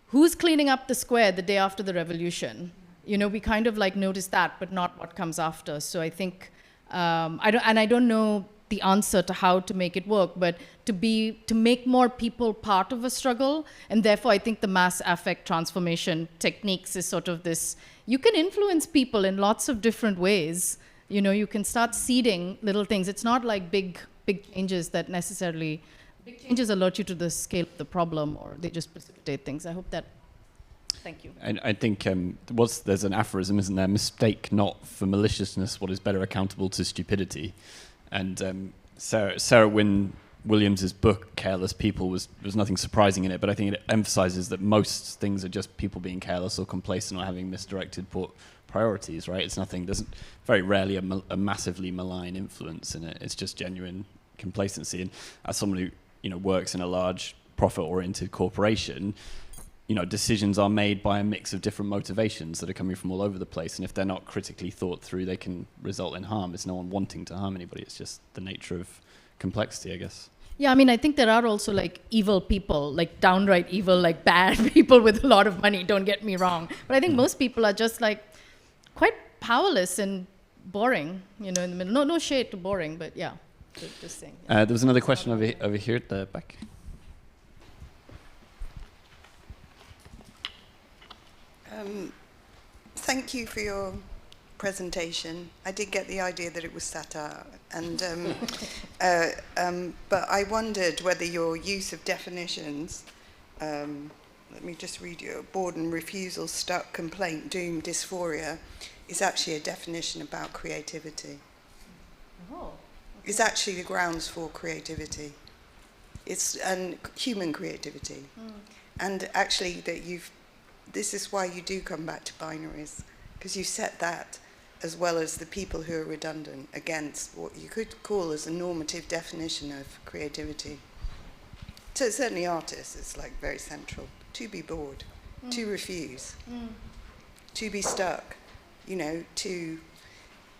who's cleaning up the square the day after the revolution? You know, we kind of like notice that, but not what comes after. So I think, I don't know the answer to how to make it work, but to make more people part of a struggle. And therefore, I think the mass affect transformation techniques is sort of this, you can influence people in lots of different ways. You know, you can start seeding little things. It's not like big changes that necessarily, big changes alert you to the scale of the problem, or they just precipitate things. I hope that, thank you. And I think there's an aphorism, isn't there? Mistake not for maliciousness what is better accountable to stupidity. And Sarah Wynne Williams's book, Careless People, was nothing surprising in it, but I think it emphasizes that most things are just people being careless or complacent or having misdirected priorities, right? It's nothing, there's very rarely a massively malign influence in it. It's just genuine complacency. And as someone who, you know, works in a large profit-oriented corporation, you know, decisions are made by a mix of different motivations that are coming from all over the place. And if they're not critically thought through, they can result in harm. It's no one wanting to harm anybody. It's just the nature of complexity, I guess. Yeah, I mean, I think there are also like evil people, like downright evil, like bad people with a lot of money, don't get me wrong. But I think most people are just like quite powerless and boring, you know, in the middle. No shade to boring, but yeah, just saying. Yeah. There was another question over here at the back. Thank you for your presentation. I did get the idea that it was satire, and but I wondered whether your use of definitions, let me just read you, bored and refusal, stuck, complaint, doom, dysphoria, is actually a definition about creativity. Oh. Okay. Is actually the grounds for creativity. and human creativity. And actually this is why you do come back to binaries, because you set that as well as the people who are redundant against what you could call as a normative definition of creativity. So certainly artists, it's like very central. To be bored, to refuse, to be stuck, to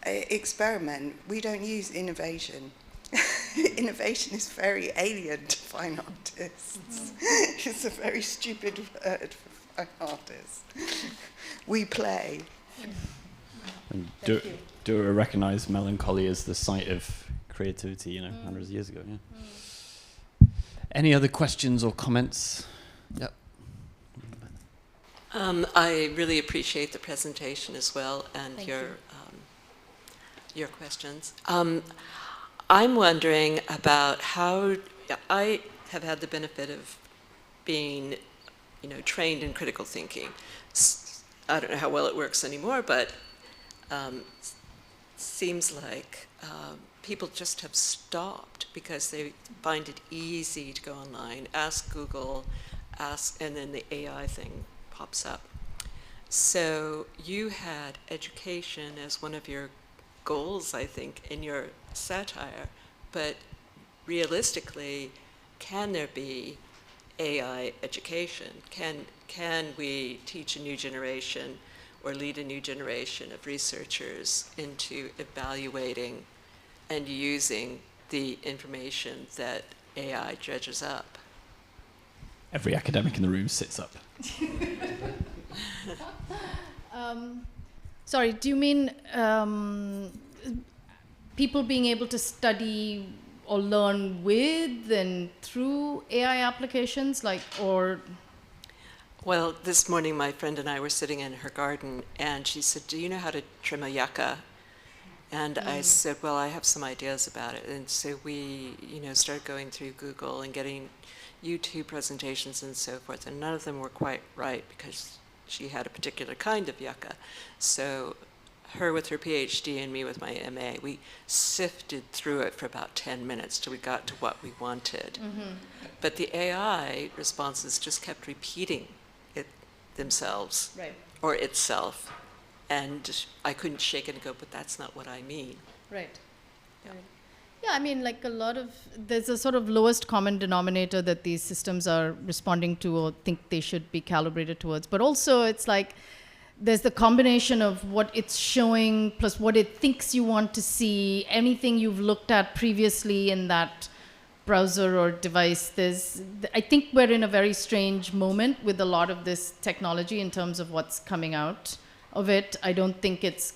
experiment. We don't use innovation. Innovation is very alien to fine artists. It's a very stupid word for fine artists. We play. And do recognise melancholy as the site of creativity, hundreds of years ago. Yeah. Any other questions or comments? Yep. I really appreciate the presentation as well and your questions. I'm wondering about how I have had the benefit of being, trained in critical thinking. I don't know how well it works anymore, but seems like people just have stopped because they find it easy to go online, ask Google, and then the AI thing pops up. So you had education as one of your goals, I think, in your satire, but realistically, can there be AI education? Can we teach a new generation or lead a new generation of researchers into evaluating and using the information that AI dredges up? Every academic in the room sits up. Sorry, do you mean people being able to study or learn with and through AI applications, Well, this morning my friend and I were sitting in her garden, and she said, "Do you know how to trim a yucca?" And I said, "Well, I have some ideas about it." And so we, started going through Google and getting YouTube presentations and so forth, and none of them were quite right because she had a particular kind of yucca. So her with her PhD and me with my MA, we sifted through it for about 10 minutes till we got to what we wanted. But the AI responses just kept repeating it themselves, right, or itself. And I couldn't shake it and go, but that's not what I mean. right. Yeah. Right. Yeah, I mean, there's a sort of lowest common denominator that these systems are responding to or think they should be calibrated towards. But also it's like there's the combination of what it's showing plus what it thinks you want to see, anything you've looked at previously in that browser or device. I think we're in a very strange moment with a lot of this technology in terms of what's coming out of it. I think it's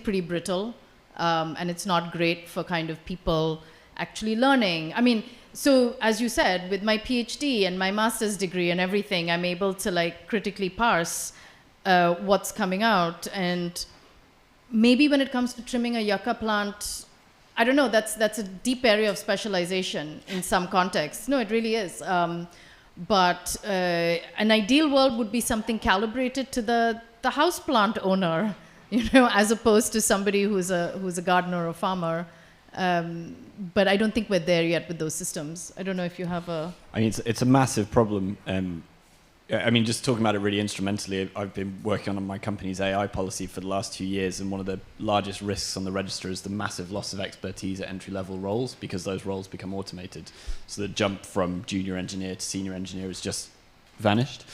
pretty brittle. And it's not great for kind of people actually learning. I mean, so as you said, with my PhD and my master's degree and everything, I'm able to critically parse what's coming out. And maybe when it comes to trimming a yucca plant, I don't know, that's a deep area of specialization in some contexts. No, it really is. But an ideal world would be something calibrated to the houseplant owner, as opposed to somebody who's a gardener or farmer. But I don't think we're there yet with those systems. I don't know if you have a... I mean, it's a massive problem. Just talking about it really instrumentally, I've been working on my company's AI policy for the last 2 years, and one of the largest risks on the register is the massive loss of expertise at entry-level roles, because those roles become automated. So the jump from junior engineer to senior engineer has just vanished.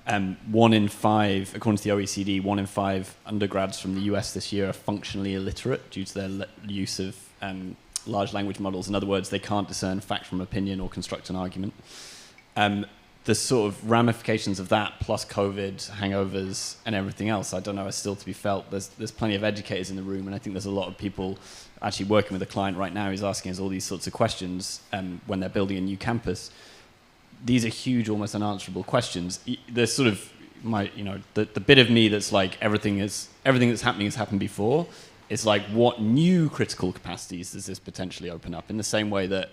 1 in 5, according to the OECD, 1 in 5 undergrads from the US this year are functionally illiterate due to their use of large language models. In other words, they can't discern fact from opinion or construct an argument. The sort of ramifications of that, plus COVID, hangovers, and everything else, I don't know, are still to be felt. There's plenty of educators in the room, and I think there's a lot of people actually working with a client right now who's asking us all these sorts of questions when they're building a new campus. These are huge, almost unanswerable questions. There's sort of the bit of me that's like everything that's happening has happened before. It's like, what new critical capacities does this potentially open up? In the same way that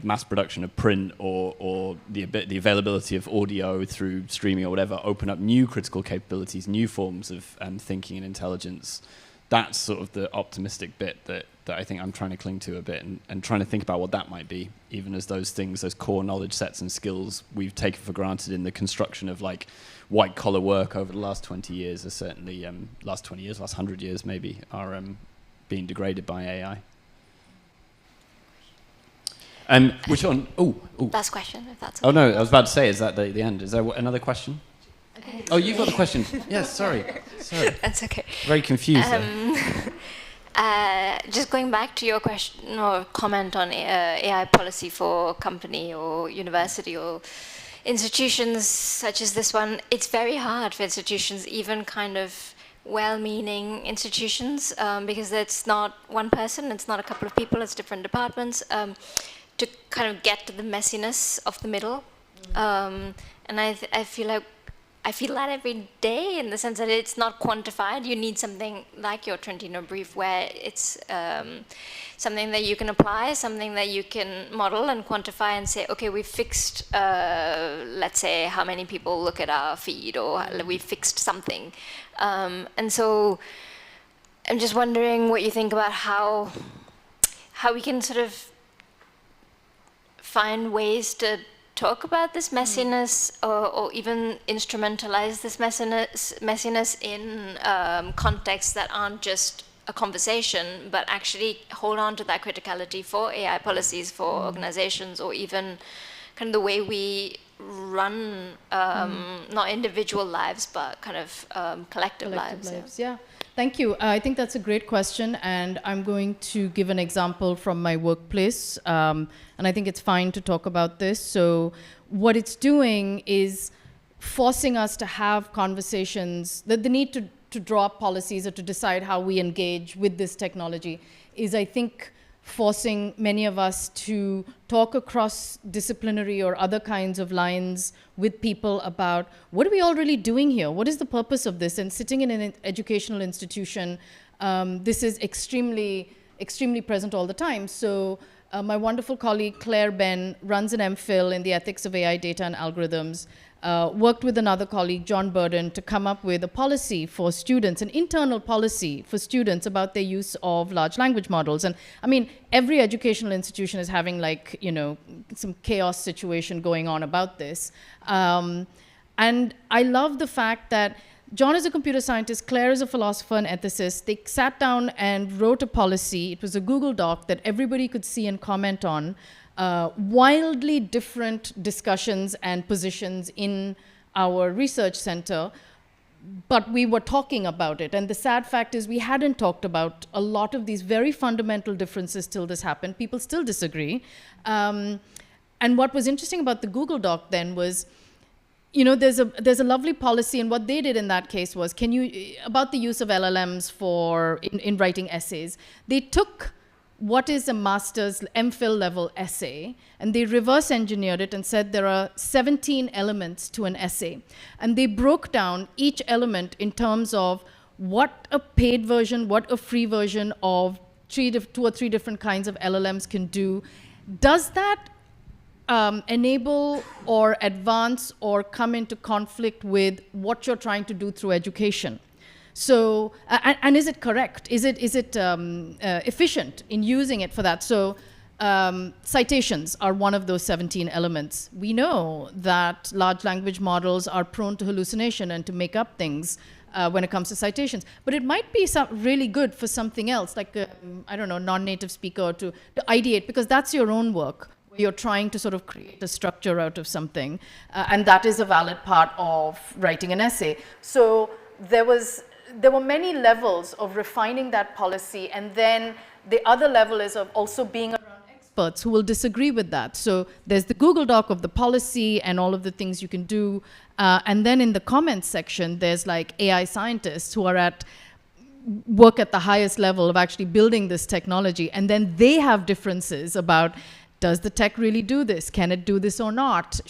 mass production of print or the availability of audio through streaming or whatever open up new critical capabilities, new forms of thinking and intelligence that's sort of the optimistic bit that I think I'm trying to cling to a bit, and trying to think about what that might be, even as those things, those core knowledge sets and skills we've taken for granted in the construction of like white collar work over the last 20 years are certainly, last 100 years maybe, are being degraded by AI. Which one? Last question, if that's okay. Oh no, I was about to say, is that the end? Is there another question? Oh, you've got the question. Yes, sorry. That's okay. Very confused there. Just going back to your question or comment on AI policy for company or university or institutions such as this one, it's very hard for institutions, even kind of well-meaning institutions, because it's not one person, it's not a couple of people, it's different departments, to kind of get to the messiness of the middle. And I feel that every day, in the sense that it's not quantified. You need something like your Trentino brief, where it's something that you can apply, something that you can model and quantify and say, okay, we've fixed, let's say, how many people look at our feed, or we've fixed something. And so I'm just wondering what you think about how we can sort of find ways to talk about this messiness, or even instrumentalize this messiness in contexts that aren't just a conversation, but actually hold on to that criticality for AI policies, for organizations, or even kind of the way we run not individual lives, but kind of collective lives. Yeah. Thank you. I think that's a great question, and I'm going to give an example from my workplace, and I think it's fine to talk about this. So what it's doing is forcing us to have conversations, the need to draw up policies or to decide how we engage with this technology is, I think, forcing many of us to talk across disciplinary or other kinds of lines with people about what are we all really doing here? What is the purpose of this? And sitting in an educational institution, this is extremely, extremely present all the time. So my wonderful colleague, Claire Ben, runs an MPhil in the ethics of AI data and algorithms, worked with another colleague, John Burden, to come up with a policy for students, an internal policy for students about their use of large language models. And I mean, every educational institution is having some chaos situation going on about this. And I love the fact that John is a computer scientist, Claire is a philosopher and ethicist. They sat down and wrote a policy. It was a Google Doc that everybody could see and comment on. Wildly different discussions and positions in our research center, but we were talking about it. And the sad fact is we hadn't talked about a lot of these very fundamental differences till this happened. People still disagree. And what was interesting about the Google Doc then was, there's a lovely policy, and what they did in that case was, about the use of LLMs in writing essays. They took what is a master's MPhil level essay, and they reverse engineered it and said there are 17 elements to an essay. And they broke down each element in terms of what a paid version, what a free version of 2 or 3 different kinds of LLMs can do. Does that enable or advance or come into conflict with what you're trying to do through education? So, and is it correct? Is it efficient in using it for that? So, citations are one of those 17 elements. We know that large language models are prone to hallucination and to make up things when it comes to citations. But it might be really good for something else, like, non-native speaker to ideate, because that's your own work. You're trying to sort of create a structure out of something, and that is a valid part of writing an essay. So there were many levels of refining that policy, and then the other level is of also being around experts who will disagree with that. So there's the Google Doc of the policy and all of the things you can do, and then in the comments section, there's like AI scientists who work at the highest level of actually building this technology, and then they have differences about, does the tech really do this? Can it do this or not?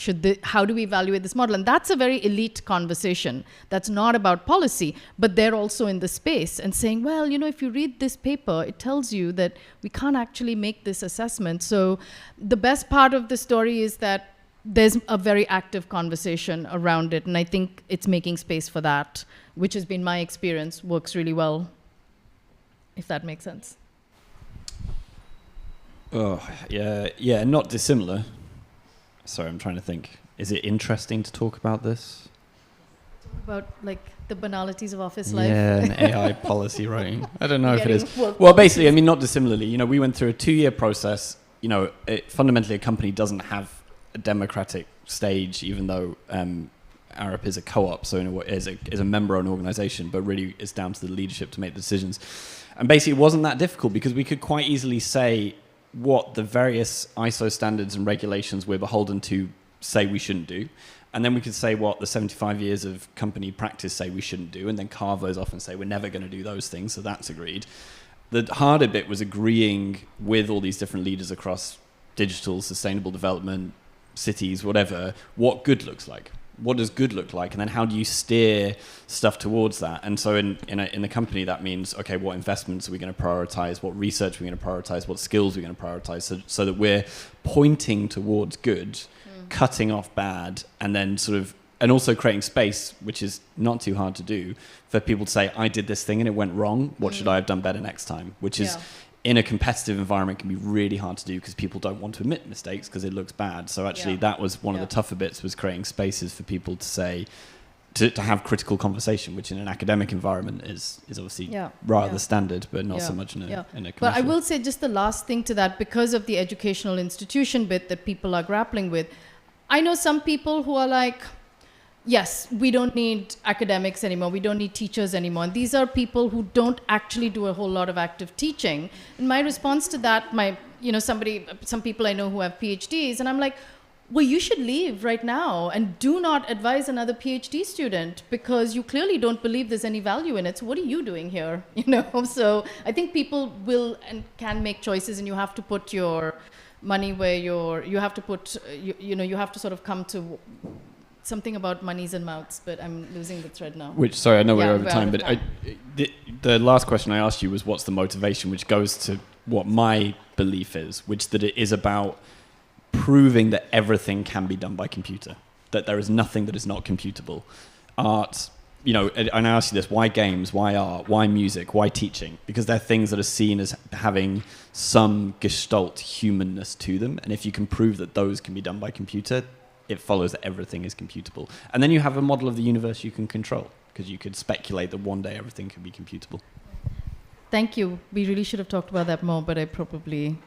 How do we evaluate this model? And that's a very elite conversation. That's not about policy, but they're also in the space and saying, well, if you read this paper, it tells you that we can't actually make this assessment. So the best part of the story is that there's a very active conversation around it. And I think it's making space for that, which has been my experience, works really well. if that makes sense. Oh, yeah, not dissimilar. Sorry, I'm trying to think. Is it interesting to talk about this? About like the banalities of office life. Yeah, and AI policy writing. I don't know if it is. Well, Basically, I mean, not dissimilarly. We went through a 2-year process. Fundamentally, a company doesn't have a democratic stage, even though Arup is a co-op, so in a way is a member-owned organization, but really it's down to the leadership to make the decisions. And basically, it wasn't that difficult because we could quite easily say what the various ISO standards and regulations we're beholden to say we shouldn't do. And then we could say what the 75 years of company practice say we shouldn't do, and then carve those off and say we're never going to do those things, so that's agreed. The harder bit was agreeing with all these different leaders across digital, sustainable development, cities, whatever, what good looks like. What does good look like? And then how do you steer stuff towards that? And so in the company, that means, okay, what investments are we going to prioritize? What research are we going to prioritize? What skills are we going to prioritize? So that we're pointing towards good, cutting off bad, and then and also creating space, which is not too hard to do, for people to say, I did this thing and it went wrong. What should I have done better next time? Which is, in a competitive environment, can be really hard to do because people don't want to admit mistakes because it looks bad. So actually, that was one of the tougher bits, was creating spaces for people to say, to have critical conversation, which in an academic environment is obviously rather standard, but not so much in a commercial. But I will say just the last thing to that, because of the educational institution bit that people are grappling with, I know some people who are like, yes, we don't need academics anymore. We don't need teachers anymore. And these are people who don't actually do a whole lot of active teaching. And my response to that, some people I know who have PhDs, and I'm like, well, you should leave right now and do not advise another PhD student because you clearly don't believe there's any value in it. So what are you doing here? So I think people will and can make choices, and you have to put your money where you have to put, you have to sort of come to something about monies and mouths, but I'm losing the thread now. Sorry, I know we're over time, but the last question I asked you was what's the motivation, which goes to what my belief is, that it is about proving that everything can be done by computer, that there is nothing that is not computable. Art, and I ask you this, why games, why art, why music, why teaching? Because they're things that are seen as having some gestalt humanness to them, and if you can prove that those can be done by computer, it follows that everything is computable. And then you have a model of the universe you can control, because you could speculate that one day everything can be computable. Thank you. We really should have talked about that more, but I probably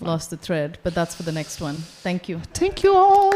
lost the thread. But that's for the next one. Thank you. Thank you all.